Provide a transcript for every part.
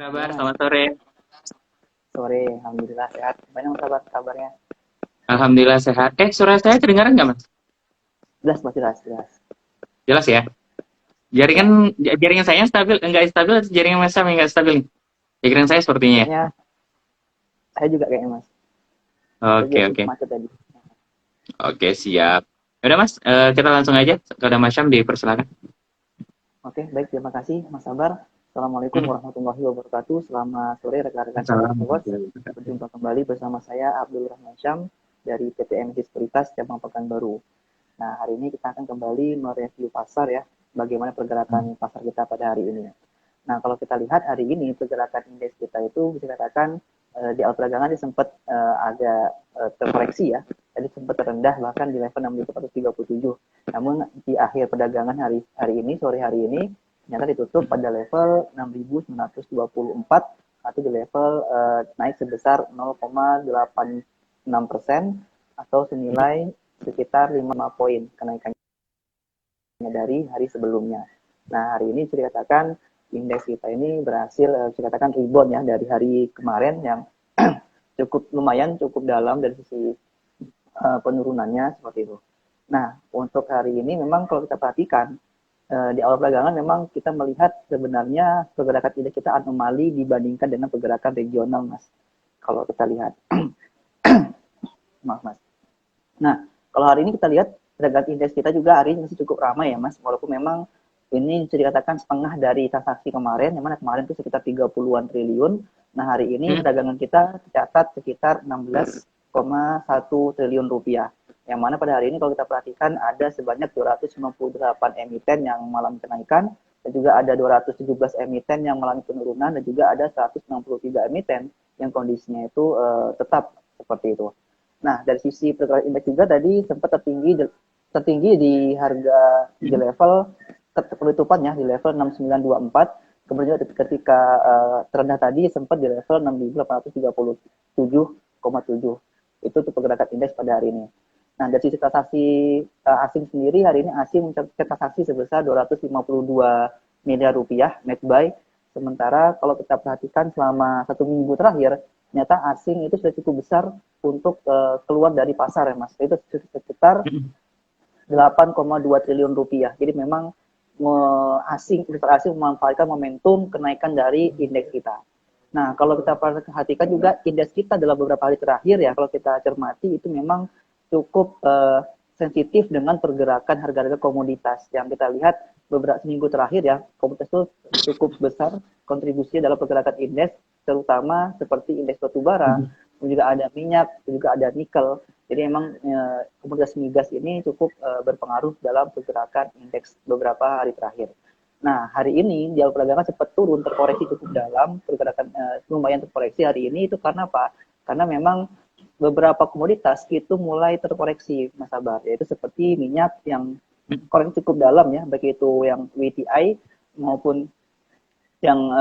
Kabar, Gimana Mas? selamat sore. Sore, Alhamdulillah sehat. Banyak sahabat kabarnya. Alhamdulillah sehat. Suara saya kedengaran nggak, Mas? Jelas, Mas, jelas, jelas. Jelas ya? Ya, Jaringan saya stabil, enggak stabil, atau jaringan Mas Sam yang enggak stabil nih? Jaringan saya sepertinya ya. kayaknya saya juga kayaknya Mas. Saya Oke, juga oke. sempat macet tadi. Oke, siap. Udah, Mas, kita langsung aja. Kepada Mas Syam dipersilakan. Oke, baik. Terima kasih, Mas Sabar. Assalamualaikum Hmm. warahmatullahi wabarakatuh. Selamat sore rekan-rekan sahabat Kewos. Assalamualaikum. Berjumpa kembali bersama saya Abdul Rahman Syam dari PT MG Sekuritas Cabang Pekanbaru. Nah, hari ini kita akan kembali mereview pasar ya. Bagaimana pergerakan pasar kita pada hari ini. Nah, kalau kita lihat hari ini pergerakan indeks kita itu bisa dikatakan di awal perdagangan sempat agak terkoreksi ya. Tadi sempat terendah bahkan di level 6.437. Namun di akhir perdagangan hari ini sore hari ini ternyata ditutup pada level 6.924 atau di level naik sebesar 0,86% atau senilai sekitar 5 poin kenaikannya dari hari sebelumnya. Nah, hari ini bisa dikatakan indeks kita ini berhasil bisa dikatakan rebound ya dari hari kemarin yang cukup lumayan, cukup dalam dari sisi penurunannya seperti itu. Nah, untuk hari ini memang kalau kita perhatikan di awal perdagangan memang kita melihat sebenarnya pergerakan indeks kita anomali dibandingkan dengan pergerakan regional, Mas. Kalau kita lihat, maaf Mas. Nah, kalau hari ini kita lihat perdagangan indeks kita juga hari ini masih cukup ramai ya Mas, walaupun memang ini bisa dikatakan setengah dari transaksi kemarin, yang mana kemarin itu sekitar 30-an triliun. Nah, hari ini Hmm. perdagangan kita tercatat sekitar 16,1 triliun rupiah. Yang mana pada hari ini kalau kita perhatikan ada sebanyak 298 emiten yang mengalami kenaikan, dan juga ada 217 emiten yang mengalami penurunan, dan juga ada 163 emiten yang kondisinya itu tetap seperti itu. Nah, dari sisi pergerakan indeks juga tadi sempat tertinggi di harga di level penutupan ya di level 6924. Kemudian ketika terendah tadi sempat di level 6.837,7. Itu untuk pergerakan indeks pada hari ini. Nah, dari sisi transaksi asing sendiri hari ini asing mencatat transaksi sebesar 252 miliar rupiah net buy. Sementara kalau kita perhatikan selama 1 minggu terakhir, ternyata asing itu sudah cukup besar untuk keluar dari pasar ya Mas. Itu sekitar 8,2 triliun rupiah. Jadi memang investor asing memanfaatkan momentum kenaikan dari indeks kita. Nah, kalau kita perhatikan juga indeks kita dalam beberapa hari terakhir ya, kalau kita cermati itu memang cukup sensitif dengan pergerakan harga-harga komoditas. Yang kita lihat beberapa seminggu terakhir ya, komoditas itu cukup besar kontribusinya dalam pergerakan indeks, terutama seperti indeks batubara, juga ada minyak, juga ada nikel. Jadi memang komoditas migas ini cukup berpengaruh dalam pergerakan indeks beberapa hari terakhir. Nah, hari ini di awal perdagangan sempat turun terkoreksi cukup dalam, pergerakan lumayan terkoreksi hari ini itu karena apa? Karena memang beberapa komoditas itu mulai terkoreksi, Mas Sabar, yaitu seperti minyak yang koreksi cukup dalam ya, baik itu yang WTI maupun yang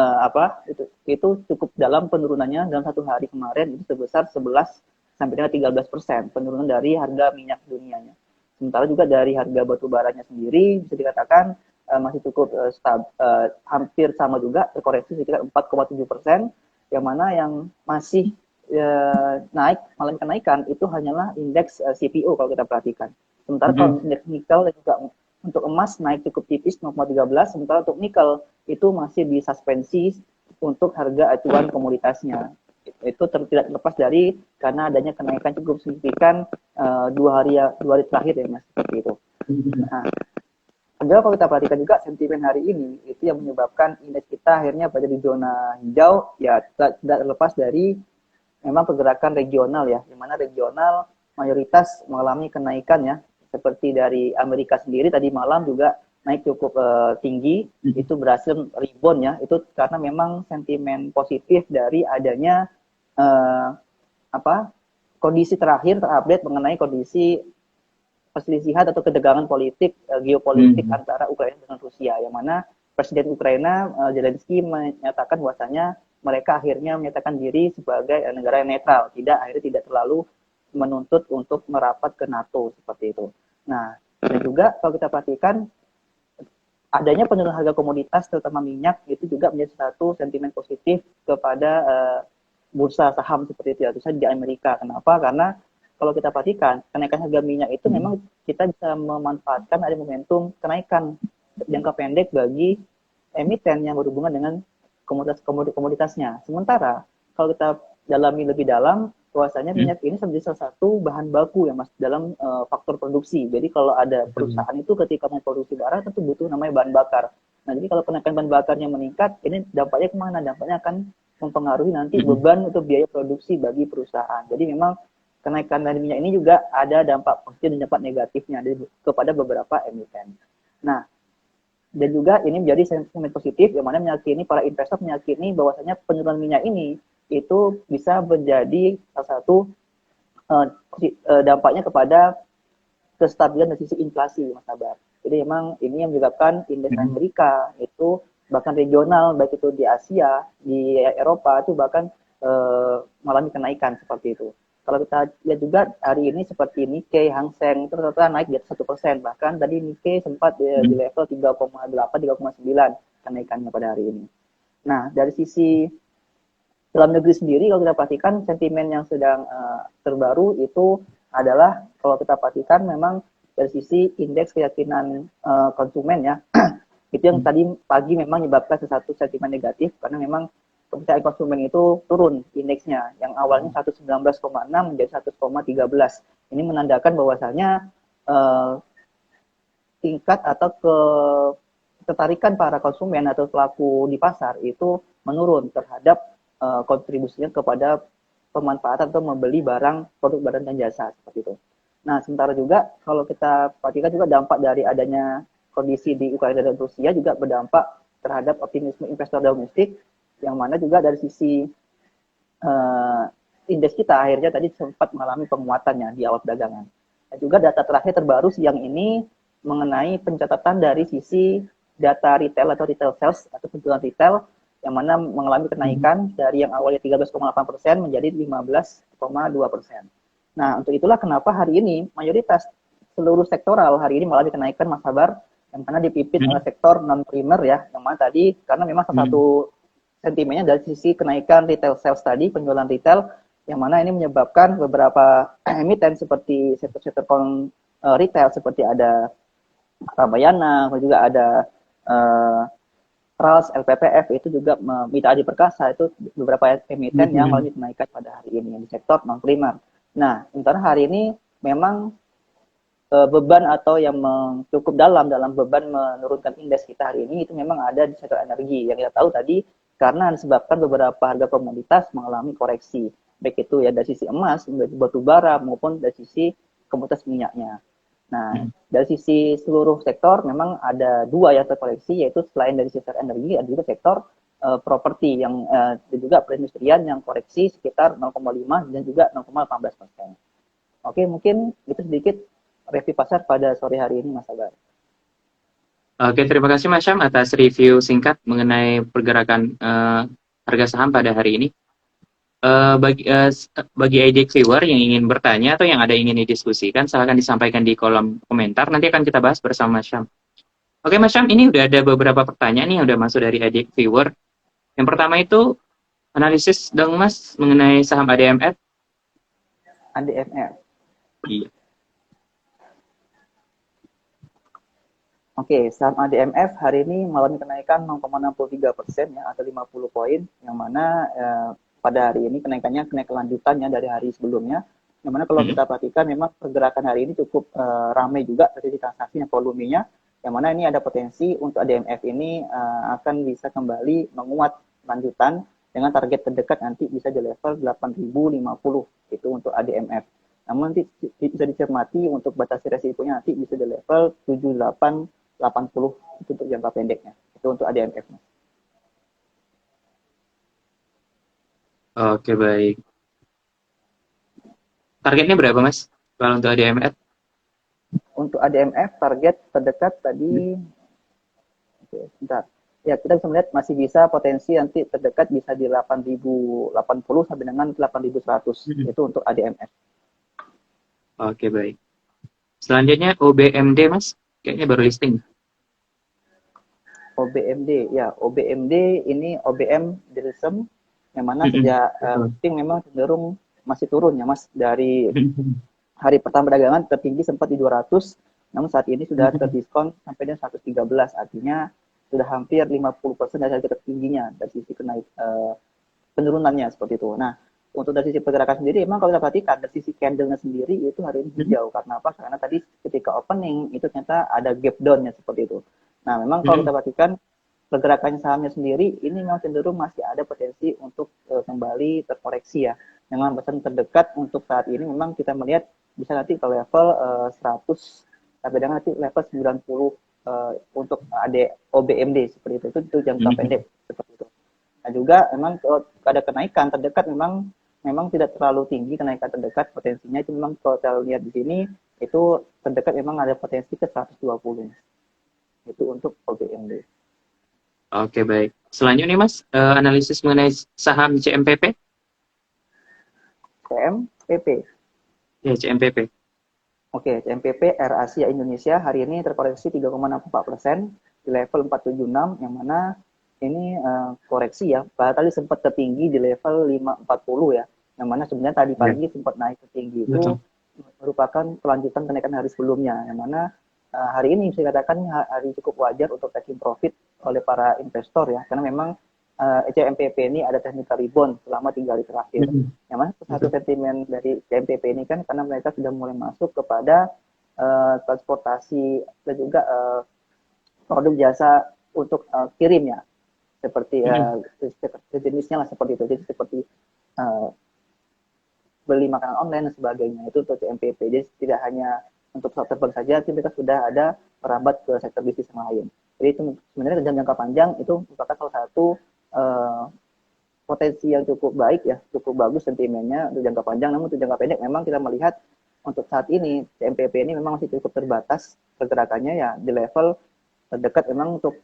itu cukup dalam penurunannya dalam 1 hari kemarin itu sebesar 11 sampai dengan 13% penurunan dari harga minyak dunianya. Sementara juga dari harga batu baranya sendiri bisa dikatakan masih cukup hampir sama juga terkoreksi sekitar 4,7%, yang mana yang masih naik mengalami kenaikan itu hanyalah indeks CPO kalau kita perhatikan. Sementara kalau indeks nikel dan juga untuk emas naik cukup tipis 0,13, sementara untuk nikel itu masih disuspensi untuk harga acuan komoditasnya. Itu tidak terlepas dari karena adanya kenaikan cukup signifikan 2 hari terakhir ya Mas, seperti itu. Nah, padahal kalau kita perhatikan juga sentimen hari ini itu yang menyebabkan indeks kita akhirnya berada di zona hijau ya, tidak terlepas dari memang pergerakan regional ya, di mana regional mayoritas mengalami kenaikan ya, seperti dari Amerika sendiri tadi malam juga naik cukup tinggi, itu berhasil rebound ya, itu karena memang sentimen positif dari adanya eh, kondisi terakhir terupdate mengenai kondisi perselisihan atau ketegangan politik geopolitik antara Ukraina dengan Rusia, yang mana Presiden Ukraina Zelensky menyatakan bahwasanya mereka akhirnya menyatakan diri sebagai negara yang netral, akhirnya tidak terlalu menuntut untuk merapat ke NATO seperti itu. Nah, dan juga kalau kita perhatikan adanya penurunan harga komoditas terutama minyak itu juga menjadi satu sentimen positif kepada bursa saham seperti itu ya, terutama di Amerika. Kenapa? Karena kalau kita perhatikan kenaikan harga minyak itu memang kita bisa memanfaatkan ada momentum kenaikan jangka pendek bagi emiten yang berhubungan dengan komoditasnya. Sementara kalau kita dalami lebih dalam, bahwasanya minyak ini menjadi salah satu bahan baku ya mas dalam faktor produksi. Jadi kalau ada perusahaan itu ketika memproduksi barang tentu butuh namanya bahan bakar. Nah jadi kalau kenaikan bahan bakarnya meningkat, ini dampaknya kemana? Dampaknya akan mempengaruhi nanti beban untuk biaya produksi bagi perusahaan. Jadi memang kenaikan dari minyak ini juga ada dampak positif dan dampak negatifnya kepada beberapa emiten. Nah, dan juga ini menjadi sentimen positif yang mana meyakini para investor meyakini bahwasanya penurunan minyak ini itu bisa menjadi salah satu dampaknya kepada kestabilan dari sisi inflasi Mas Sabar. Jadi memang ini yang menyebabkan indeks Amerika itu bahkan regional baik itu di Asia, di Eropa itu bahkan mengalami kenaikan seperti itu. Kalau kita lihat juga hari ini seperti Nikkei, Hang Seng itu rata-rata naik di atas 1%. Bahkan tadi Nikkei sempat di level 3,8, 3,9 kenaikannya pada hari ini. Nah, dari sisi dalam negeri sendiri kalau kita perhatikan sentimen yang sedang terbaru itu adalah kalau kita perhatikan memang dari sisi indeks keyakinan konsumen ya itu yang tadi pagi memang menyebabkan sesuatu sentimen negatif karena memang kepercayaan konsumen itu turun indeksnya yang awalnya 119,6 menjadi 100,13. Ini menandakan bahwasanya tingkat atau ketertarikan para konsumen atau pelaku di pasar itu menurun terhadap kontribusinya kepada pemanfaatan atau membeli barang, produk barang dan jasa seperti itu. Nah, sementara juga kalau kita perhatikan juga dampak dari adanya kondisi di Ukraina dan Rusia juga berdampak terhadap optimisme investor domestik yang mana juga dari sisi indeks kita akhirnya tadi sempat mengalami penguatannya di awal perdagangan. Dan juga data terakhir terbaru siang ini mengenai pencatatan dari sisi data retail atau retail sales atau penjualan retail yang mana mengalami kenaikan dari yang awalnya 13,8% menjadi 15,2%. Nah, untuk itulah kenapa hari ini mayoritas seluruh sektoral hari ini mengalami kenaikan Mas Sabar yang mana dipimpin oleh sektor non-primer ya, yang mana tadi karena memang salah satu sentimennya dari sisi kenaikan retail sales tadi, penjualan retail, yang mana ini menyebabkan beberapa emiten seperti sektor-sektor retail seperti ada Ramayana, juga ada RALS, LPPF itu juga Mitra Adi Perkasa itu beberapa emiten yang mengalami kenaikan pada hari ini di sektor non-primer. Nah, sementara hari ini memang beban atau yang cukup dalam beban menurunkan indeks kita hari ini itu memang ada di sektor energi yang kita tahu tadi karena disebabkan beberapa harga komoditas mengalami koreksi baik itu ya dari sisi emas, dari batu bara maupun dari sisi komoditas minyaknya. Nah, dari sisi seluruh sektor memang ada dua yang terkoreksi yaitu selain dari sektor energi ada juga sektor properti yang juga perindustrian yang koreksi sekitar 0,5 dan juga 0,18%. Oke, mungkin itu sedikit review pasar pada sore hari ini Mas Sabar. Oke, terima kasih Mas Syam atas review singkat mengenai pergerakan harga saham pada hari ini. Bagi adik viewer yang ingin bertanya atau yang ada ingin didiskusikan, silakan disampaikan di kolom komentar. Nanti akan kita bahas bersama Mas Syam. Oke Mas Syam, ini udah ada beberapa pertanyaan nih yang udah masuk dari adik viewer. Yang pertama itu analisis dong Mas mengenai saham ADMF. ADMF. Iya. Oke, saham ADMF hari ini mengalami kenaikan 0,63% ya atau 50 poin yang mana pada hari ini kenaikannya lanjutannya dari hari sebelumnya. Yang mana kalau kita perhatikan memang pergerakan hari ini cukup ramai juga dari transaksi yang volumenya. Yang mana ini ada potensi untuk ADMF ini akan bisa kembali menguat lanjutan dengan target terdekat nanti bisa di level 8.050 itu untuk ADMF. Namun nanti bisa dicermati untuk batas resikonya nanti bisa di level 78 80 itu untuk jangka pendeknya. Itu untuk ADMF. Oke, baik. Targetnya berapa, Mas? Kalau untuk ADMF? Untuk ADMF target terdekat tadi oke, bentar. Ya, kita bisa melihat masih bisa potensi nanti terdekat bisa di 8.080 sampai dengan 8.100. Itu untuk ADMF. Oke, baik. Selanjutnya OBMD, Mas. Kayaknya baru listing. OBMD, ya OBMD ini OBM Delisem, yang mana Mm-mm. sejak Betul. listing memang cenderung masih turun ya Mas, dari hari pertama perdagangan tertinggi sempat di 200, namun saat ini sudah terdiskon sampai dengan 113, artinya sudah hampir 50% dari harga tertingginya dari sisi penurunannya seperti itu. Nah, untuk dari sisi pergerakan sendiri, emang kalau kita perhatikan dari sisi candle-nya sendiri itu hari ini hijau. Karena apa? Karena tadi ketika opening itu ternyata ada gap down-nya seperti itu. Nah, memang kalau kita perhatikan pergerakan sahamnya sendiri ini memang cenderung masih ada potensi untuk kembali terkoreksi ya. Memang pesan terdekat untuk saat ini memang kita melihat bisa nanti ke level 100 sampai dengan nanti level 90 untuk AD OBMD seperti itu jangka pendek seperti itu. Nah juga memang kalau ada kenaikan terdekat memang tidak terlalu tinggi kenaikan terdekat, potensinya itu memang kalau kita lihat di sini itu terdekat memang ada potensi ke 120. Itu untuk OBMD. Oke, baik. Selanjutnya Mas, analisis mengenai saham CMPP. CMPP. Ya, CMPP. Oke, CMPP Air Asia Indonesia hari ini terkoreksi 3,64% di level 476, yang mana ini koreksi ya. Tadi sempat tertinggi di level 540 ya. Yang mana sebenarnya tadi Ya, pagi sempat naik tertinggi itu betul. merupakan kelanjutan kenaikan hari sebelumnya. Yang mana hari ini bisa dikatakan hari cukup wajar untuk taking profit oleh para investor ya. Karena memang CMPP ini ada technical rebound selama 3 hari terakhir. Yang mana satu Betul. sentimen dari CMPP ini kan karena mereka sudah mulai masuk kepada transportasi dan juga produk jasa untuk kirim ya, seperti jenisnya lah seperti itu. Jadi seperti uh, beli makanan online dan sebagainya itu untuk CMPP. Jadi tidak hanya untuk sektor terbang saja, tapi mereka sudah ada merambat ke sektor bisnis yang lain. Jadi itu sebenarnya dalam jangka panjang itu merupakan salah satu uh, potensi yang cukup baik ya, cukup bagus sentimennya untuk jangka panjang. Namun untuk jangka pendek memang kita melihat untuk saat ini CMPP ini memang masih cukup terbatas pergerakannya ya di level terdekat. Memang untuk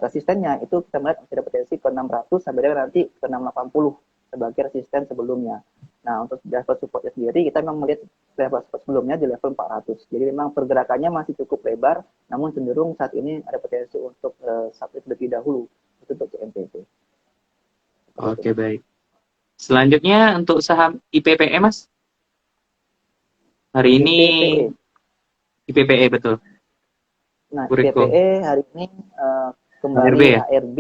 resistennya itu kita melihat masih ada potensi ke 600 sampai dengan nanti ke 680 sebagai resisten sebelumnya. Nah, untuk level supportnya sendiri kita memang melihat level support sebelumnya di level 400. Jadi memang pergerakannya masih cukup lebar, namun cenderung saat ini ada potensi untuk submit terlebih dahulu itu untuk CMPP. Oke, baik. Selanjutnya untuk saham IPPE, Mas. Hari ini IPPE. IPPE, betul. Nah, Puriko. IPPE hari ini HRB kembali ya? HRB.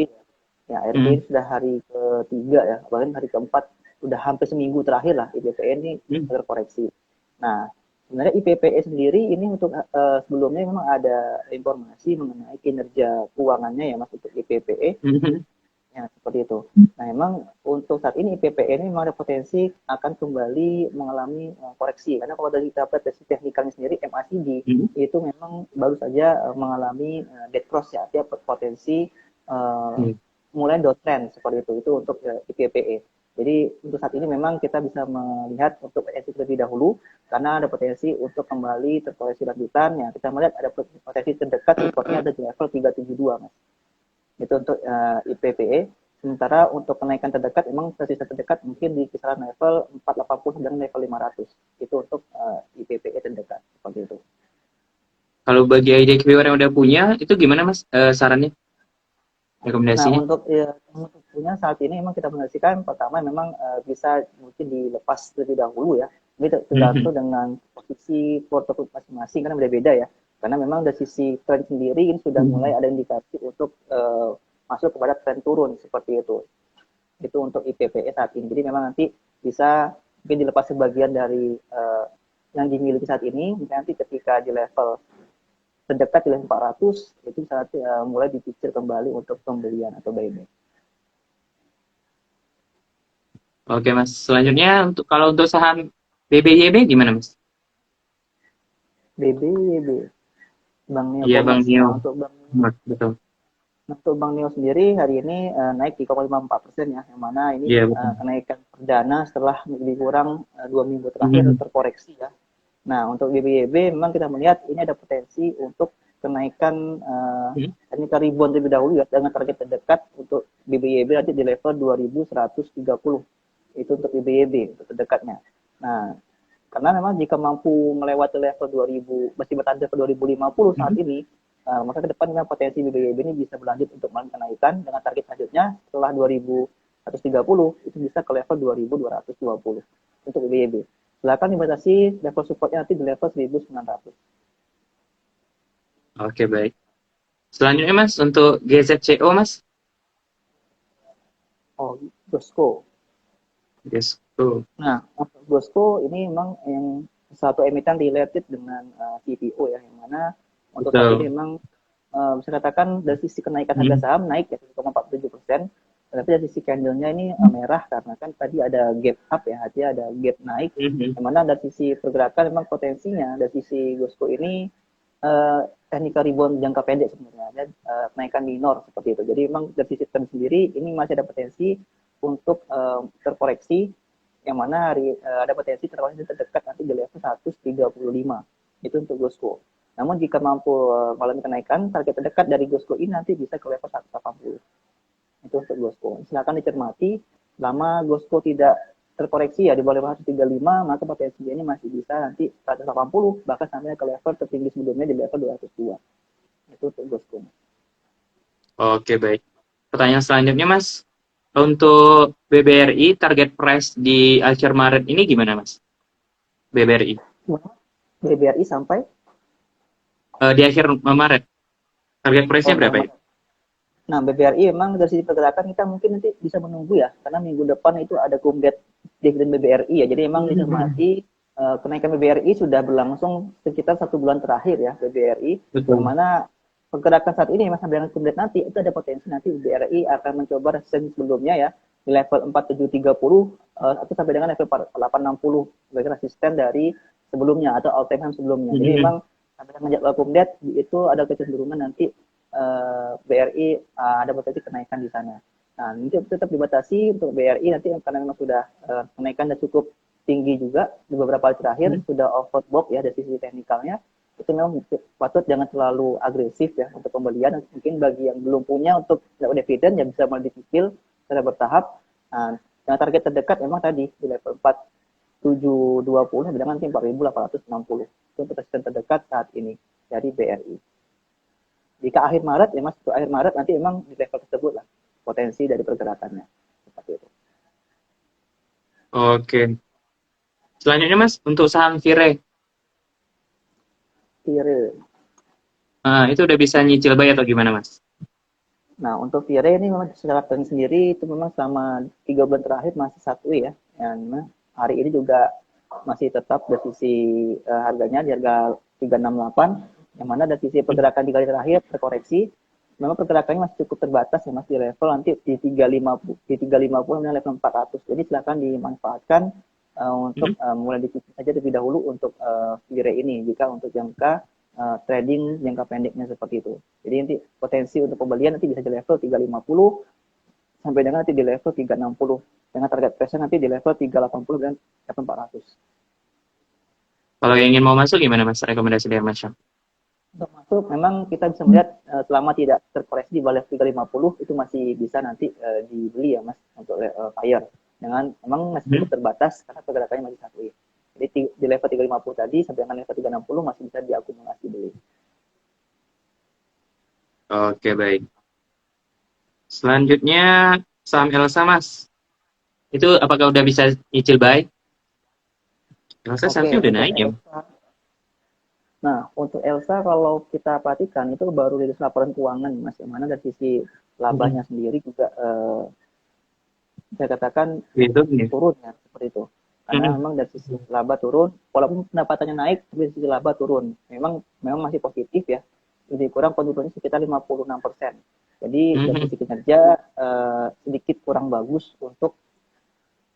Ya, HRB Hmm. sudah hari ketiga ya, bahkan hari keempat, udah hampir seminggu terakhir lah IPPE ini Hmm. terkoreksi. Nah, sebenarnya IPPE sendiri ini untuk sebelumnya memang ada informasi mengenai kinerja keuangannya ya Mas untuk IPPE. Hmm. Ya, seperti itu. Nah, memang untuk saat ini IPPE ini memang ada potensi akan kembali mengalami koreksi. Karena kalau dari kita lihat dari teknikalnya sendiri, MACD Hmm. itu memang baru saja mengalami dead cross ya, artinya potensi uh, Hmm. mulai downtrend seperti itu. Itu untuk IPPE. Jadi untuk saat ini memang kita bisa melihat untuk potensi terlebih dahulu karena ada potensi untuk kembali terkoreksi lanjutan. Ya, kita melihat ada potensi terdekat supportnya ada di level 372, Mas. Itu untuk IPPE. Sementara untuk kenaikan terdekat memang resisten terdekat mungkin di kisaran level 480 dan level 500. Itu untuk IPPE terdekat seperti itu. Kalau bagi IDQ yang udah punya, itu gimana Mas sarannya? Nah, Rekomendasinya? untuk punya saat ini memang kita rekomendasikan pertama memang bisa mungkin dilepas terlebih dahulu ya. Ini Hmm. tergantung dengan posisi portofolio masing-masing karena beda-beda ya. Karena memang dari sisi tren sendiri ini sudah mulai ada indikasi untuk masuk kepada tren turun seperti itu. Itu untuk IPPE saat ini. Jadi memang nanti bisa mungkin dilepas sebagian dari yang dimiliki saat ini, nanti ketika di level terdekat di level 400 itu saat mulai dipikir kembali untuk pembelian atau buyback. Oke Mas. Selanjutnya kalau untuk saham BBYB gimana Mas? BBYB, Bank Neo Iya Bang Commerce. Nio. Nah, Betul. untuk Bank Neo sendiri hari ini naik 3,54% ya, yang mana ini Iya betul. kenaikan perdana setelah lebih kurang 2 minggu terakhir Hmm. terkoreksi ya. Nah, untuk BBYB memang kita melihat ini ada potensi untuk kenaikan Hmm. ini ke rebound terlebih dahulu ya dengan target terdekat untuk BBYB nanti di level 2130. Itu untuk BBYB untuk terdekatnya. Nah, karena memang jika mampu melewati level 2000 masih bertahan ke 2050 saat Hmm. ini Maka ke depan memang potensi BBYB ini bisa berlanjut untuk kenaikan dengan target selanjutnya setelah 2130 itu bisa ke level 2220 untuk BBYB. Silakan dibatasi level supportnya nanti di level 1900. Oke, baik. Selanjutnya Mas, untuk GZCO Mas. Oh, Gosco. GZCO. Nah, untuk Gosco ini memang yang satu emiten related dengan CPO ya, yang mana untuk saat ini Betul. memang bisa katakan dari sisi kenaikan harga Hmm. saham naik ya 1,47%, tapi dari sisi candlenya ini merah karena kan tadi ada gap up ya, artinya ada gap naik, Hmm. yang mana dari sisi pergerakan memang potensinya dari sisi Gosco ini technical rebound jangka pendek sebenarnya, dan kenaikan minor seperti itu. Jadi memang dari sisi trend sendiri ini masih ada potensi untuk terkoreksi, yang mana ada potensi terkoreksi terdekat nanti di level 135 itu untuk Gosco. Namun jika mampu mengalami kenaikan, target terdekat dari Gosco ini nanti bisa ke level 180. Itu untuk Gosco. Silakan dicermati, selama Gosco tidak terkoreksi ya di bawah level 135, maka potensinya ini masih bisa nanti 180, bahkan sampai ke level tertinggi sebelumnya di level 202. Itu untuk Gosco. Oke, baik. Pertanyaan selanjutnya Mas, untuk BBRI target price di akhir Maret ini gimana Mas? BBRI. BBRI sampai Di akhir Maret, target price-nya oh di berapa ya? akhir. Nah, BBRI memang dari sisi pergerakan kita mungkin nanti bisa menunggu ya, karena minggu depan itu ada kumdet dividen BBRI ya. Jadi memang dicermati kenaikan BBRI sudah berlangsung sekitar 1 bulan terakhir ya BBRI, yang Betul. mana pergerakan saat ini memang sampai dengan kumdet nanti itu ada potensi nanti BBRI akan mencoba resisten sebelumnya ya di level 4730 atau sampai dengan level 4860 sebagai resisten dari sebelumnya atau all time high sebelumnya. Jadi memang sampai dengan jadwal kumdet itu ada kecenderungan nanti BRI ada potensi kenaikan di sana. Nah, ini tetap dibatasi untuk BRI nanti karena memang sudah kenaikan dan cukup tinggi juga di beberapa hari terakhir, sudah overbought ya dari sisi teknikalnya. Itu memang patut jangan terlalu agresif ya untuk pembelian. Mungkin bagi yang belum punya untuk dapat dividen ya bisa mulai dicicil secara bertahap. Nah, yang target terdekat memang tadi di level 4720 dengan nanti 4860. Itu untuk resisten terdekat saat ini dari BRI. Jika akhir Maret ya Mas, akhir Maret nanti memang di level tersebut lah potensi dari pergerakannya. Seperti itu. Oke. Selanjutnya Mas, untuk saham Vire. Vire. Itu udah bisa nyicil buy atau gimana Mas? Nah, untuk Vire ini memang secara tren sendiri itu memang selama 3 bulan terakhir masih satu ya. Yang hari ini juga masih tetap dari sisi harganya di harga 368, yang mana dari sisi pergerakan 3 kali terakhir terkoreksi. Memang pergerakannya masih cukup terbatas ya Mas, di level nanti di 350 di 350 dan level 400. Jadi silakan dimanfaatkan untuk mulai dicicil saja terlebih dahulu untuk Vire ini jika untuk jangka trading jangka pendeknya seperti itu. Jadi nanti potensi untuk pembelian nanti bisa di level 350 sampai dengan nanti di level 360 dengan target price nanti di level 380 dan level 400. Kalau yang ingin mau masuk gimana Mas? Rekomendasi dari Mas Syam? Untuk masuk memang kita bisa melihat selama tidak terkoreksi di bawah 350 itu masih bisa nanti dibeli ya Mas untuk fire. Dengan memang masih cukup terbatas karena pergerakannya masih satu. Jadi di level 350 tadi sampai dengan level 360 masih bisa diakumulasi beli. Oke, baik. Selanjutnya saham Elsa Mas. Itu apakah udah bisa nyicil buy? Elsa Oke, sahamnya udah untuk naik ya? Elsa. Nah, untuk Elsa kalau kita perhatikan itu baru rilis laporan keuangan Mas, yang mana dari sisi labanya sendiri juga saya katakan Itu cukup ya. turun ya seperti itu. Karena memang dari sisi laba turun, walaupun pendapatannya naik, tapi dari sisi laba turun. Memang masih positif ya. Lebih kurang kontribusinya sekitar 56%. Jadi dari sisi kinerja sedikit kurang bagus untuk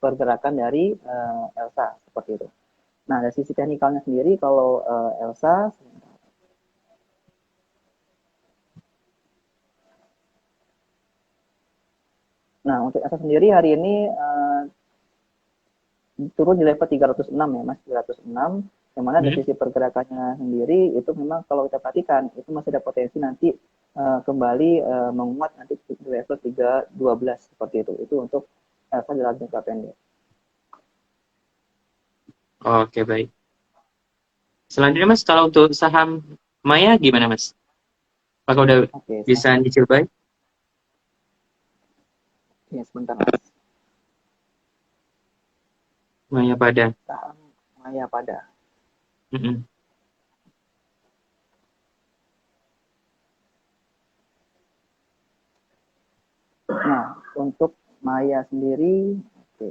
pergerakan dari Elsa seperti itu. Nah, dari sisi teknikalnya sendiri kalau Elsa, nah untuk Elsa sendiri hari ini turun di level 306 ya Mas, 306, yang mana dari sisi pergerakannya sendiri itu memang kalau kita perhatikan itu masih ada potensi nanti kembali menguat nanti di level 312 seperti itu. Itu untuk Elsa dalam jangka pendek. Oke, baik. Selanjutnya Mas, kalau untuk saham Maya gimana Mas? Apakah udah Oke, bisa nyicil buy? ya sebentar Mas. Maya pada. Saham Maya pada. Mm-mm. Nah, untuk Maya sendiri, oke.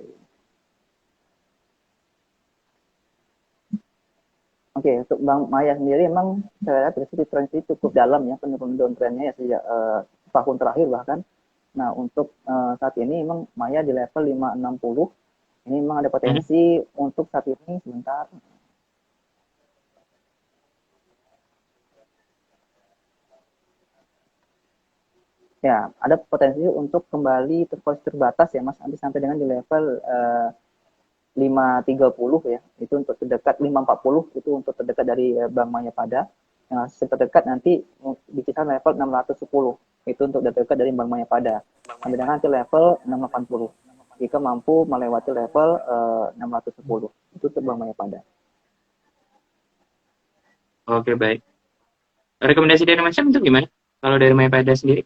Oke, untuk Bank Maya sendiri memang saya lihat dari sisi tren cukup dalam ya penurunan downtrendnya ya sejak tahun terakhir bahkan. Nah, untuk saat ini memang Maya di level 560. Ini memang ada Mm-mm. potensi untuk saat ini sebentar. Ya, ada potensi untuk kembali terkoreksi terbatas ya Mas, nanti sampai dengan di level 530 ya. Itu untuk terdekat 540 itu untuk terdekat dari Bank Maya pada. Yang terdekat nanti di kisaran level 610. Itu untuk terdekat dari Bank Maya pada. Sampai dengan nanti level 680. Jika mampu melewati level 610. Itu untuk Bank Maya pada. Oke, baik. Rekomendasi dari Mas Syam itu gimana? Kalau dari Maya pada sendiri?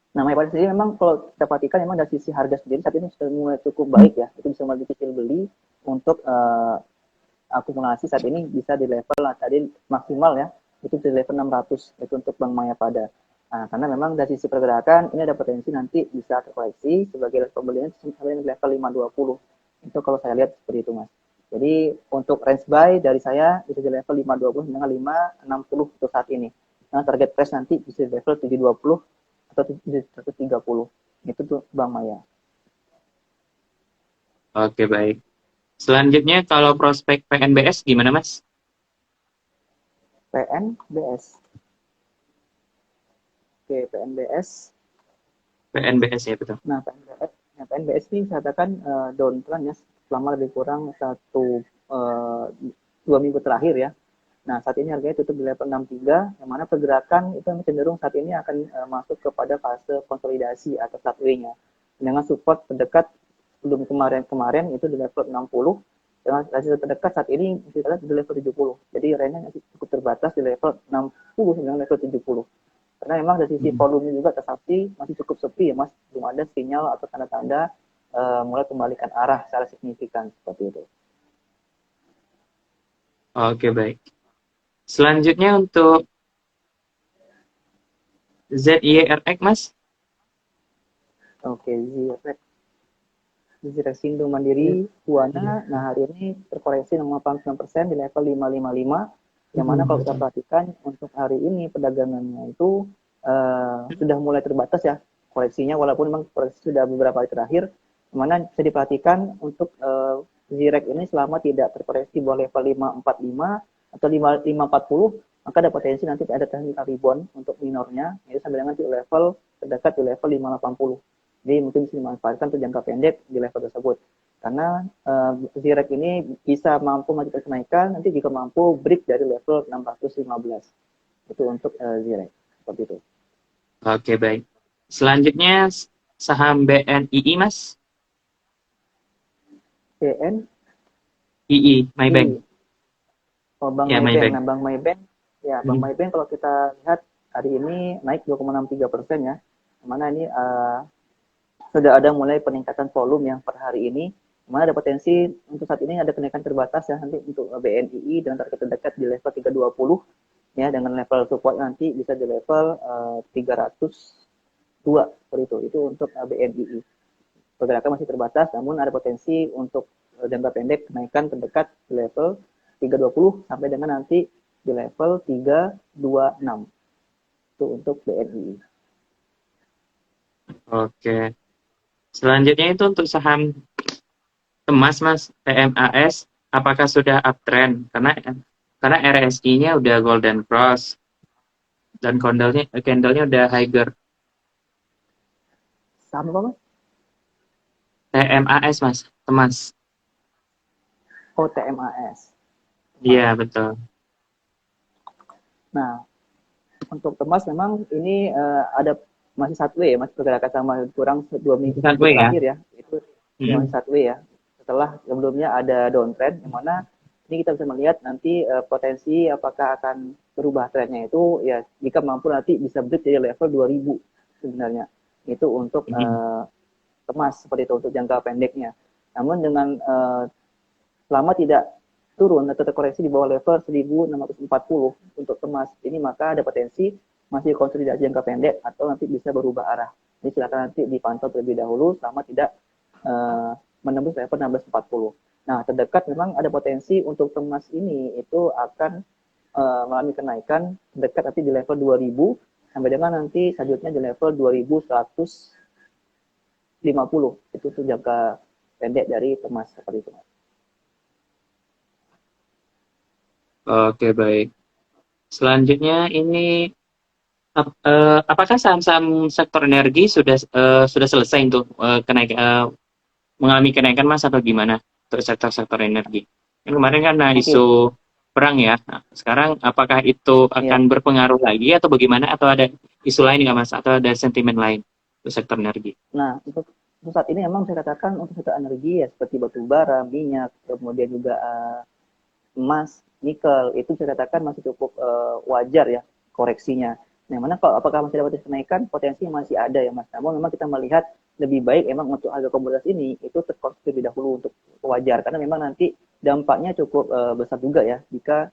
Nah, Maya pada sendiri memang kalau kita perhatikan memang dari sisi harga sendiri saat ini sudah mulai cukup baik ya. Itu bisa mulai dicicil beli untuk akumulasi saat ini bisa di level tadi maksimal ya itu di level 600 itu untuk Bank Maya pada. Nah, karena memang dari sisi pergerakan ini ada potensi nanti bisa terkoreksi sebagai level pembelian sampai level 520. Itu kalau saya lihat seperti itu Mas. Jadi untuk range buy dari saya bisa di level 520 dengan 560 untuk saat ini. Nah, target price nanti bisa di level 720 atau 730. Itu tuh Bank Maya. Oke, baik. Selanjutnya, kalau prospek PNBS gimana, Mas? PNBS. Oke, PNBS. PNBS ya, betul. Nah, PNBS ini saya katakan downtrend ya selama lebih kurang eh, 2 minggu terakhir ya. Nah, saat ini harganya tutup di level 63, yang mana pergerakan itu cenderung saat ini akan masuk kepada fase konsolidasi atau sideways-nya. Dengan support terdekat sebelum kemarin-kemarin itu di level 60, dengan resistance terdekat saat ini kita lihat di level 70. Jadi range-nya masih cukup terbatas di level 60 dengan level 70. Karena memang dari sisi Hmm. volume juga tersaksi masih cukup sepi ya Mas, belum ada sinyal atau tanda-tanda mulai kembalikan arah secara signifikan seperti itu. Oke, baik. Selanjutnya untuk ZYRX, Mas. Oke, Zirexindo Mandiri Buana, nah hari ini terkoreksi 89% di level 555, yang mana kalau kita perhatikan untuk hari ini perdagangannya itu sudah mulai terbatas ya koreksinya, walaupun memang koreksi sudah beberapa hari terakhir, yang mana bisa diperhatikan untuk Zirex ini selama tidak terkoreksi di bawah level 545 atau 540, maka ada potensi nanti ada technical rebound untuk minornya, yaitu sampai dengan di level terdekat di level 580. Jadi mungkin bisa dimanfaatkan untuk jangka pendek di level tersebut. Karena Zirek ini bisa mampu melanjutkan kenaikan nanti jika mampu break dari level 615. Itu untuk Zirek. Seperti itu. Oke, baik. Selanjutnya saham BNII, Mas. BNI. Maybank. Oh, Bank Ya, Maybank. Maybank. Nah, Bank Maybank, ya Bank Hmm. Maybank kalau kita lihat hari ini naik 2,63% ya. Mana ini sudah ada mulai peningkatan volume yang per hari ini. Mana ada potensi untuk saat ini ada kenaikan terbatas ya nanti untuk BNII dengan target terdekat di level 320 ya dengan level support nanti bisa di level 302 seperti itu. Itu untuk BNII. Pergerakan masih terbatas namun ada potensi untuk jangka pendek kenaikan terdekat di level 320 sampai dengan nanti di level 326. Itu untuk BNI. Oke. Selanjutnya itu untuk saham emas, Mas. TMAS. Apakah sudah uptrend? Karena RSI-nya udah golden cross dan candle-nya udah higher. Sama apa Mas? TMAS, Mas. Emas. Oh, TMAS. Iya, Emas. betul. Nah, untuk emas memang ini ada masih satu ya, masih pergerakan sama kurang dua minggu Sideways ya. terakhir ya. Itu ya masih Mm-mm. satu ya. Setelah sebelumnya ada downtrend, yang mana ini kita bisa melihat nanti potensi apakah akan berubah trennya itu ya jika mampu nanti bisa break dari level 2000 sebenarnya. Itu untuk emas seperti itu untuk jangka pendeknya. Namun dengan selama tidak turun atau terkoreksi di bawah level 1640 untuk emas ini, maka ada potensi masih konsolidasi jangka pendek atau nanti bisa berubah arah. Jadi silakan nanti dipantau terlebih dahulu selama tidak menembus level 1640. Nah, terdekat memang ada potensi untuk emas ini itu akan mengalami kenaikan terdekat nanti di level 2000 sampai dengan nanti selanjutnya di level 2150. Itu tuh jangka pendek dari emas seperti itu. Oke, baik. Selanjutnya ini apakah saham-saham sektor energi sudah selesai untuk mengalami kenaikan Mas atau gimana untuk sektor-sektor energi? Yang kemarin kan isu perang ya. Nah, sekarang apakah itu akan berpengaruh lagi atau bagaimana, atau ada isu lain nggak Mas, atau ada sentimen lain untuk sektor energi? Nah, untuk saat ini memang saya katakan untuk sektor energi ya seperti batu bara, minyak, kemudian juga emas, nikel, itu saya katakan masih cukup wajar ya koreksinya. Yang mana kalau apakah masih dapat kenaikan, potensi masih ada ya Mas. Namun memang kita melihat lebih baik emang untuk harga komoditas ini itu terkoreksi terlebih dahulu untuk wajar, karena memang nanti dampaknya cukup besar juga ya jika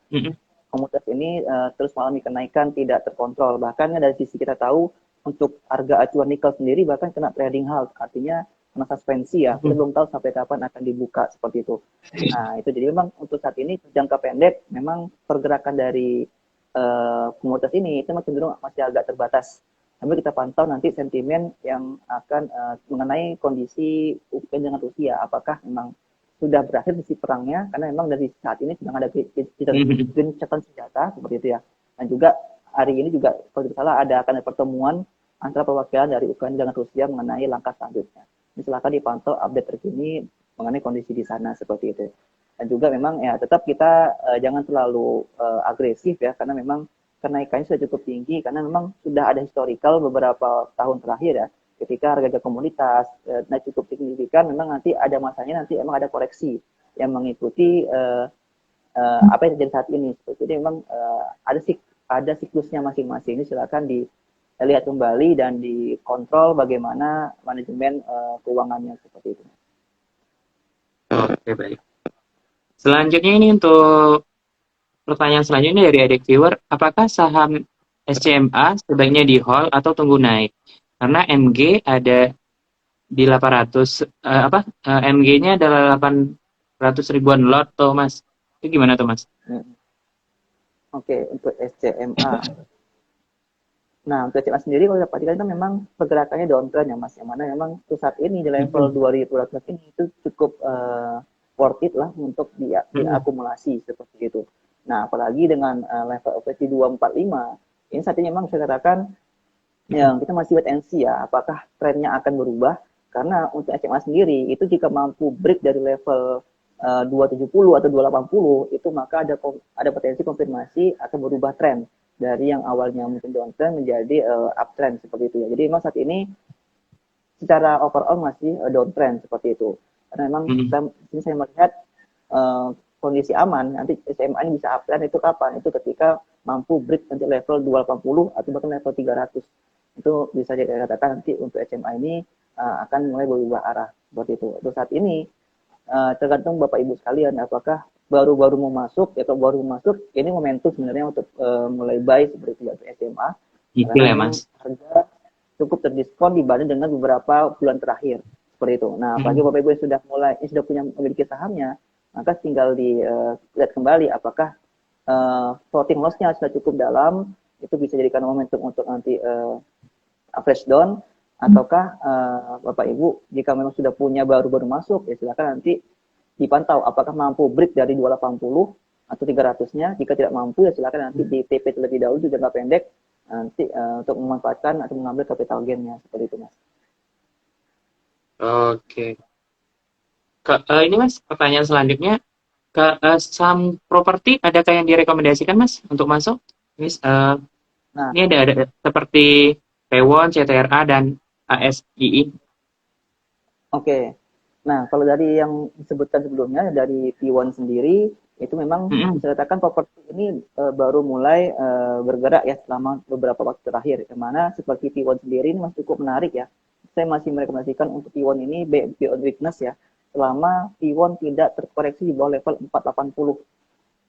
komoditas ini terus mengalami kenaikan tidak terkontrol. Bahkan dari sisi kita tahu untuk harga acuan nikel sendiri bahkan kena trading halt, artinya kena suspensi ya. Kita belum tahu sampai kapan akan dibuka seperti itu. Nah, itu jadi memang untuk saat ini jangka pendek memang pergerakan dari komoditas ini itu cenderung masih agak terbatas. Sambil kita pantau nanti sentimen yang akan mengenai kondisi Ukraina dengan Rusia, apakah memang sudah berakhir misi perangnya, karena memang dari saat ini sedang ada gencatan senjata seperti itu ya. Dan juga hari ini juga kalau tidak salah akan ada pertemuan antara perwakilan dari Ukraina dengan Rusia mengenai langkah selanjutnya. Ini silakan dipantau update terkini mengenai kondisi di sana seperti itu. Dan juga memang ya tetap kita jangan terlalu agresif ya, karena memang kenaikannya sudah cukup tinggi, karena memang sudah ada historical beberapa tahun terakhir ya, ketika harga komoditas naik cukup signifikan, memang nanti ada masanya nanti emang ada koreksi yang mengikuti apa yang terjadi saat ini. Jadi memang ada siklusnya masing-masing. Ini silakan dilihat kembali dan dikontrol bagaimana manajemen keuangannya seperti itu. Oke, baik. Selanjutnya ini untuk pertanyaan selanjutnya dari adik viewer, apakah saham SCMA sebaiknya di hold atau tunggu naik? Karena MG ada di 800 MG-nya adalah 800 ribuan lot tuh Mas. Itu gimana tuh Mas? Oke, untuk SCMA. Nah, untuk SCMA sendiri kalau kita perhatikan itu memang pergerakannya downtrend ya Mas, yang mana memang saat ini di level 2200 ini itu cukup worth it lah untuk diakumulasi seperti itu. Nah, apalagi dengan level OPC 245, ini saat ini memang saya katakan yang kita masih wait and see ya, apakah trennya akan berubah, karena untuk SMA sendiri itu jika mampu break dari level 270 atau 280 itu maka ada potensi konfirmasi akan berubah tren dari yang awalnya mungkin downtrend menjadi uptrend seperti itu ya. Jadi memang saat ini secara overall masih downtrend seperti itu. Karena memang saya melihat kondisi aman nanti SMA ini bisa uptrend itu kapan? Itu ketika mampu break nanti level 280 atau bahkan level 300. Itu bisa dikatakan nanti untuk SMA ini akan mulai berubah arah seperti itu. Untuk saat ini tergantung Bapak Ibu sekalian apakah baru-baru mau masuk atau baru masuk, ini momentum sebenarnya untuk mulai buy seperti itu untuk SMA. Karena ya, Mas. Harga cukup terdiskon dibanding dengan beberapa bulan terakhir seperti itu. Nah, apalagi Bapak Ibu yang sudah memiliki sahamnya, maka tinggal dilihat kembali apakah floating loss-nya sudah cukup dalam, itu bisa jadikan momentum untuk nanti fresh down, ataukah Bapak Ibu jika memang sudah punya baru-baru masuk, ya silakan nanti dipantau apakah mampu break dari 280 atau 300-nya. Jika tidak mampu, ya silakan nanti di TP terlebih dahulu di jangka pendek nanti untuk memanfaatkan atau mengambil capital gain-nya seperti itu, Mas. Oke. Ini Mas, pertanyaan selanjutnya, saham properti adakah yang direkomendasikan Mas untuk masuk? Ini ada seperti Tewon, CTRA, dan ASII. Oke. Nah, kalau dari yang disebutkan sebelumnya dari P1 sendiri, Itu memang Mm-mm. bisa dikatakan properti ini baru mulai bergerak ya selama beberapa waktu terakhir. Yang mana seperti P1 sendiri ini masih cukup menarik ya. Saya masih merekomendasikan untuk P1 ini beyond weakness ya. Selama P1 tidak terkoreksi di bawah level 480.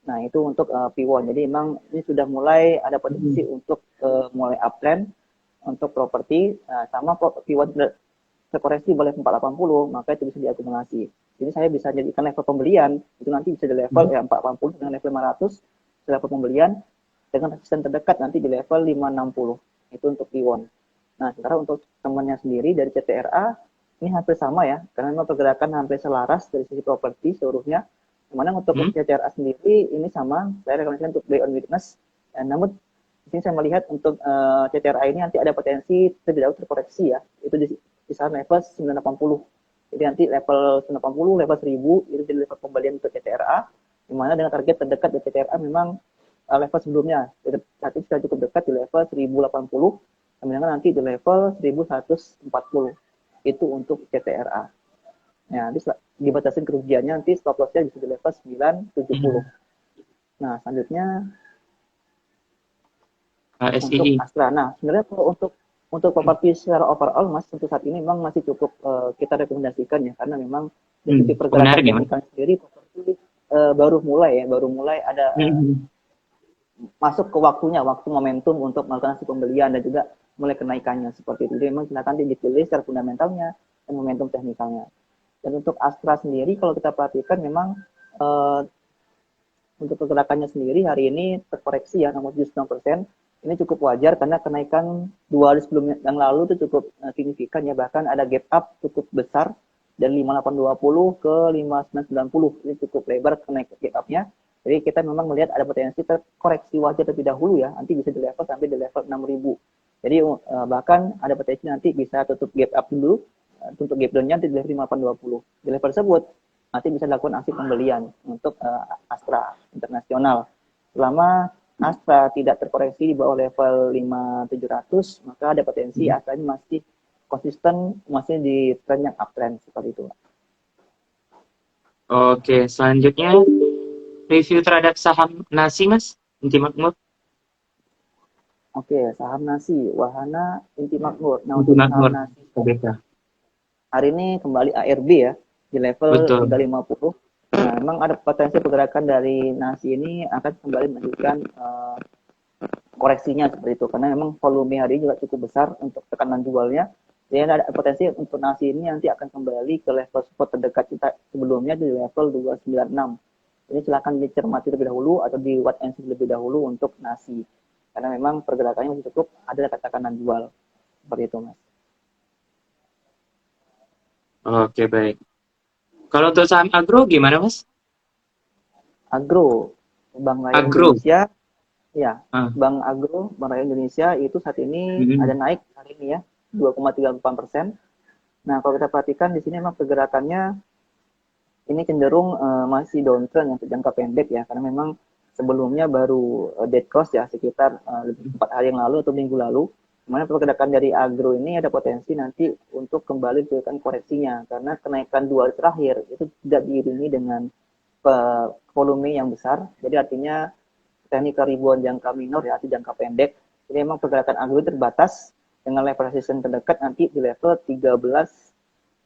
Nah, itu untuk P1. Jadi memang ini sudah mulai ada potensi untuk mulai uptrend untuk properti. Sama P1 terkoreksi boleh 480, maka itu bisa diakumulasi. Jadi saya bisa jadikan level pembelian, itu nanti bisa di level 480 dengan level 500, level pembelian dengan resisten terdekat nanti di level 560. Itu untuk P1. Nah, sementara untuk temannya sendiri dari CTRA, ini hampir sama ya, karena memang pergerakan hampir selaras dari sisi properti seluruhnya. Dimana untuk Mm. CTRA sendiri, ini sama, saya rekomendasikan untuk buy on weakness. Namun, di sini saya melihat untuk CTRA ini nanti ada potensi terlebih dahulu terkoreksi ya, itu di kisaran level 980. Jadi nanti level 980, level 1000 itu jadi level pembelian untuk CTRA, di mana dengan target terdekat di CTRA memang level sebelumnya. Saat ini sudah cukup dekat di level 1080, sampai dengan nanti di level 1140. Itu untuk CTRA. Nah, nanti dibatasin kerugiannya nanti stop loss-nya bisa di level 970. Nah, selanjutnya untuk HSI. Astra. Nah, sebenarnya kalau untuk properti secara overall, Mas, untuk saat ini memang masih cukup kita rekomendasikan ya, karena memang dari sisi pergerakan Menarik ya, Mas. teknikal sendiri properti baru mulai ada Mm. masuk ke waktu momentum untuk melakukan pembelian dan juga mulai kenaikannya seperti itu. Jadi memang silakan dipilih secara fundamentalnya dan momentum teknikalnya. Dan untuk Astra sendiri kalau kita perhatikan memang eh, untuk pergerakannya sendiri hari ini terkoreksi ya 69%. Ini cukup wajar karena kenaikan 2 hari sebelum yang lalu itu cukup signifikan ya, bahkan ada gap up cukup besar dari 5820 ke 5990. Ini cukup lebar kenaikan gap up-nya. Jadi kita memang melihat ada potensi terkoreksi wajar terlebih dahulu ya, nanti bisa di level sampai di level 6000. Jadi bahkan ada potensi nanti bisa tutup gap up dulu, tutup gap down-nya nanti di level 5820. Di level tersebut nanti bisa dilakukan aksi pembelian untuk Astra Internasional. Selama Astra tidak terkoreksi di bawah level 5700, maka ada potensi Astra ini masih konsisten, masih di tren yang uptrend seperti itu. Oke, selanjutnya review terhadap saham nasi, Mas. Inti Makmur. Oke, saham nasi, Wahana Inti Makmur. Nah, Inti untuk saham Makmur. nasi KBK. hari ini kembali ARB ya, di level Betul. 350. Nah, memang ada potensi pergerakan dari nasi ini akan kembali melanjutkan koreksinya seperti itu karena memang volume hari ini juga cukup besar untuk tekanan jualnya. Jadi ada potensi untuk nasi ini nanti akan kembali ke level support terdekat kita sebelumnya di level 296. Ini silakan dicermati terlebih dahulu atau di wait and see terlebih dahulu untuk nasi. Karena memang pergerakannya masih cukup ada tekanan jual. Seperti itu, Mas. Oke, baik. Kalau untuk saham agro gimana, Mas? Agro, Bank Rakyat Agro. Indonesia, ya, Ah. Bank Rakyat Indonesia itu saat ini ada Mm-mm. naik hari ini ya, 2,38%. Nah, kalau kita perhatikan di sini memang pergerakannya ini cenderung masih downtrend yang jangka pendek ya, karena memang sebelumnya baru dead cross ya sekitar 4 hari yang lalu atau minggu lalu. Dimana pergerakan dari agro ini ada potensi nanti untuk kembali dilakukan koreksinya karena kenaikan 2 hari terakhir itu tidak diiringi dengan volume yang besar. Jadi artinya teknik ribuan jangka minor ya, atau jangka pendek. Jadi memang pergerakan agro terbatas dengan level resistance terdekat nanti di level 1380.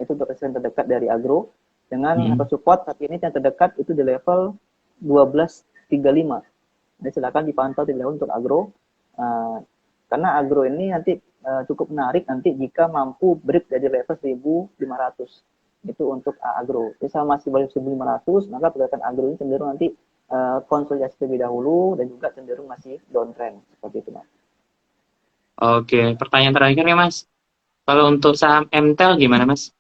Itu untuk resistance terdekat dari agro. Dengan level support saat ini yang terdekat itu di level 1235. Jadi silakan dipantau terlebih dahulu untuk agro. Karena agro ini nanti cukup menarik nanti jika mampu break dari level 1500. Itu untuk agro. Jadi sama masih balik 1500, maka pergerakan agro ini cenderung nanti konsolidasi terlebih dahulu dan juga cenderung masih downtrend seperti itu, Mas. Oke, pertanyaan terakhir ya, Mas. Kalau untuk saham MTEL gimana, Mas?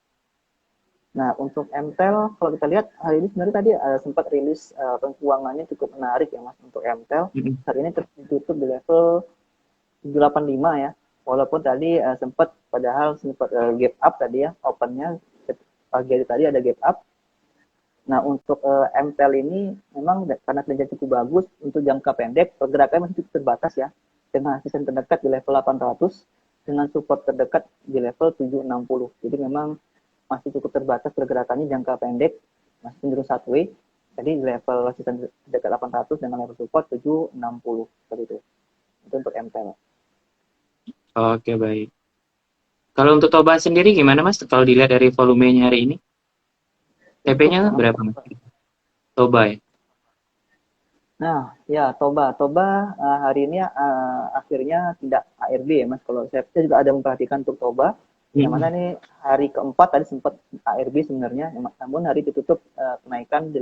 Nah, untuk MTEL, kalau kita lihat hari ini sebenarnya tadi sempat rilis keuangannya cukup menarik ya, Mas, untuk MTEL. Mm-mm. Saat ini tertutup di level 785 ya. Walaupun tadi sempat padahal sempat gap up tadi ya, opennya pagi hari tadi ada gap up. Nah, untuk MTEL ini memang karena kinerja cukup bagus untuk jangka pendek, pergerakannya masih cukup terbatas ya. Dengan resisten terdekat di level 800, dengan support terdekat di level 760. Jadi memang masih cukup terbatas pergerakannya jangka pendek, masih cenderung sideways. Jadi level resisten dekat 800 dengan level support 760 seperti itu. Itu untuk MTEL. Oke, baik. Kalau untuk Toba sendiri gimana Mas? Kalau dilihat dari volumenya hari ini, Untuk TP-nya berapa Mas? Toba ya? Nah, ya Toba, Toba hari ini akhirnya tidak ARB ya Mas. Kalau saya juga ada memperhatikan untuk Toba, yang mana Mm-mm. nih hari keempat tadi sempat ARB sebenarnya, namun hari ditutup kenaikan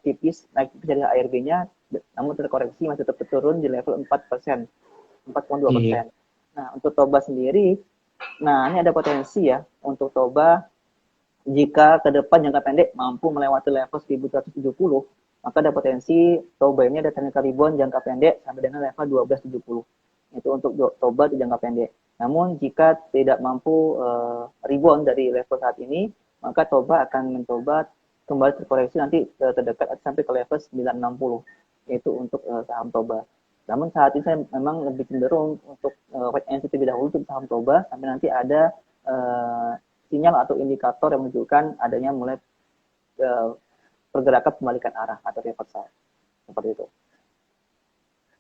tipis, naik tipis dari ARB-nya, namun terkoreksi masih tetap turun di level 4%, 4,2 Iya. persen. Nah, untuk Toba sendiri, nah ini ada potensi ya untuk Toba jika ke depan jangka pendek mampu melewati level 1170, maka ada potensi Toba ini ada technical rebound jangka pendek sampai dengan level 1270. Itu untuk Toba di jangka pendek. Namun jika tidak mampu rebound dari level saat ini, maka Toba akan mencoba kembali terkoreksi nanti terdekat sampai ke level 960. Yaitu untuk saham Toba. Namun saat ini saya memang lebih cenderung untuk wait and see terlebih dahulu untuk saham Toba sampai nanti ada uh, sinyal atau indikator yang menunjukkan adanya mulai pergerakan pembalikan arah atau reversal seperti itu.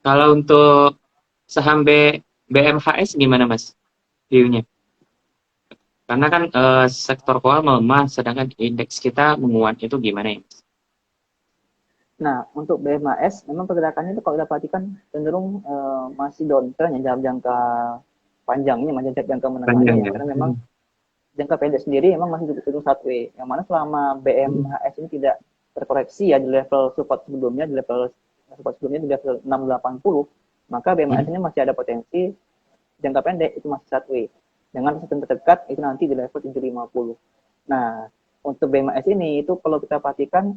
Kalau untuk saham BMHS gimana Mas? View-nya? Karena kan sektor keuangan melemah, sedangkan indeks kita menguat itu gimana ya Mas? Nah, untuk BMAS memang pergerakannya itu kalau kita perhatikan cenderung masih downtrend ya dalam jangka panjangnya, masih jangka menengahnya Panjang ya, ya? karena memang jangka pendek sendiri memang masih cenderung sideways, yang mana selama BMHS ini tidak terkoreksi ya di level support sebelumnya, di level support sebelumnya di level 680, maka BMHS ini masih ada potensi jangka pendek itu masih sideways. Dengan resisten terdekat itu nanti di level 750. Nah, untuk BMAS ini itu kalau kita perhatikan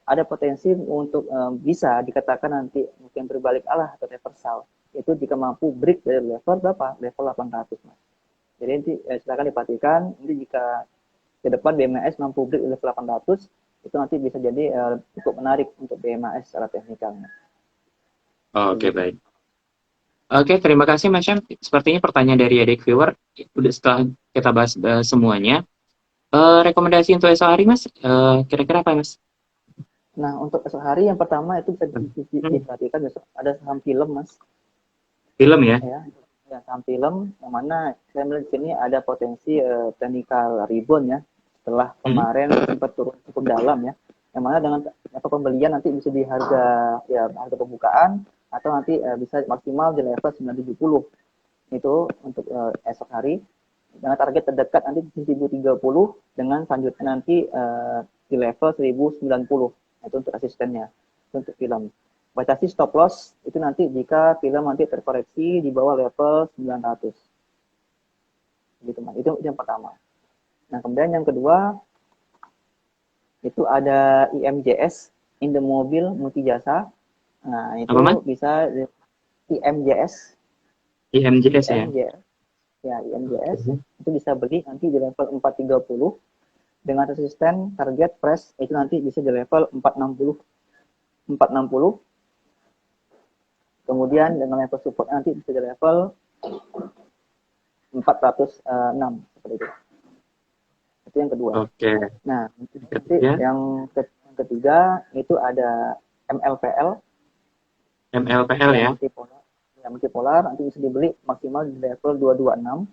ada potensi untuk bisa dikatakan nanti mungkin berbalik arah atau reversal. Itu jika mampu break dari level berapa? Level 800, Mas. Jadi nanti silakan diperhatikan, nanti jika ke depan BMAS mampu break di level 800, itu nanti bisa jadi cukup menarik untuk BMAS secara teknikalnya. Oke, Begitu. baik. Oke, terima kasih Mas Syam. Sepertinya pertanyaan dari adik viewer udah setelah kita bahas semuanya. Rekomendasi untuk esok hari Mas, kira-kira apa Mas? Nah, untuk esok hari yang pertama itu bisa Hmm, diperhatikan besok ada saham film, Mas. film ya? Ya, ya saham film yang mana saya melihat di sini ada potensi technical rebound ya setelah Hmm, kemarin sempat turun cukup dalam ya. Yang mana dengan apa pembelian nanti bisa di harga ya harga pembukaan atau nanti bisa maksimal di level 970. Itu untuk esok hari dengan target terdekat nanti di 1030 dengan selanjutnya nanti di level 1090. Itu untuk asistennya. Itu untuk film. Batasi stop loss itu nanti jika film nanti terkoreksi di bawah level 900. Gitu, Mas. Itu yang pertama. Nah, kemudian yang kedua itu ada IMJS, Indomobil Multijasa. Nah, apa Mas? itu bisa IMJS, IMJS ya? IMJS, ya IMJS Oke. itu bisa beli nanti di level 430 dengan resisten target price itu nanti bisa di level 460, 460. Kemudian dengan level support nanti bisa di level 406 seperti itu. Itu yang kedua. Oke. Nah, nanti Ketiga, yang ketiga itu ada MLPL MLPL yang ya, multipolar. Yang multipolar nanti bisa dibeli maksimal di level 226.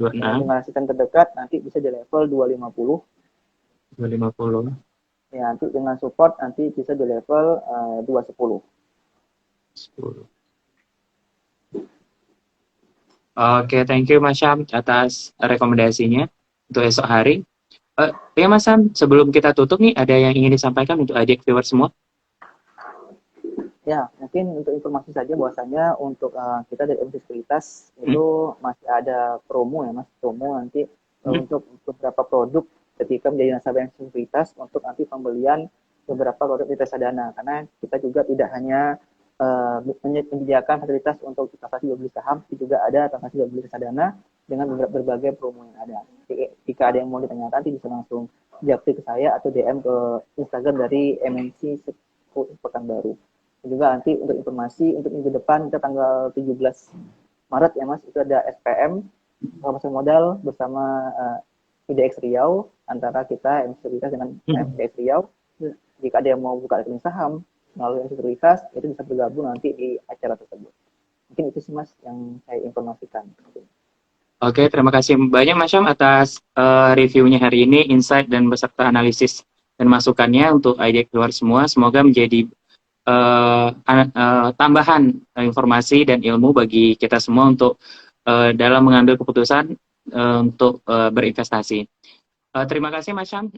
Kemudian 226, dengan resisten terdekat nanti bisa di level 250. 250, Ya, nanti dengan support nanti bisa di level 210. 10. Oke, thank you Mas Syam atas rekomendasinya untuk esok hari. Ya Mas Syam, sebelum kita tutup nih, ada yang ingin disampaikan untuk adik viewer semua? Ya, mungkin untuk informasi saja bahwasanya untuk kita dari Sekuritas Hmm, itu masih ada promo ya Mas, promo nanti hmm, untuk beberapa produk ketika menjadi nasabah Sekuritas untuk nanti pembelian beberapa produk di reksadana karena kita juga tidak hanya menyediakan fasilitas untuk transaksi jual beli saham, tapi juga ada transaksi jual beli reksadana dengan berbagai promo yang ada. Jadi, jika ada yang mau ditanyakan, nanti bisa langsung japri ke saya atau DM ke Instagram dari MNC Pekanbaru. Juga nanti untuk informasi untuk minggu depan kita tanggal 17 Maret ya Mas itu ada SPM pasar modal bersama IDX Riau antara kita MSC dengan hmm. IDX Riau jika ada yang mau buka rekening saham melalui sekuritas, itu bisa bergabung nanti di acara tersebut. Mungkin itu sih Mas yang saya informasikan. Oke, terima kasih banyak Mas Syam atas reviewnya hari ini, insight dan beserta analisis dan masukannya untuk ide keluar semua. Semoga menjadi tambahan informasi dan ilmu bagi kita semua untuk dalam mengambil keputusan untuk berinvestasi. Terima kasih Mas Syam.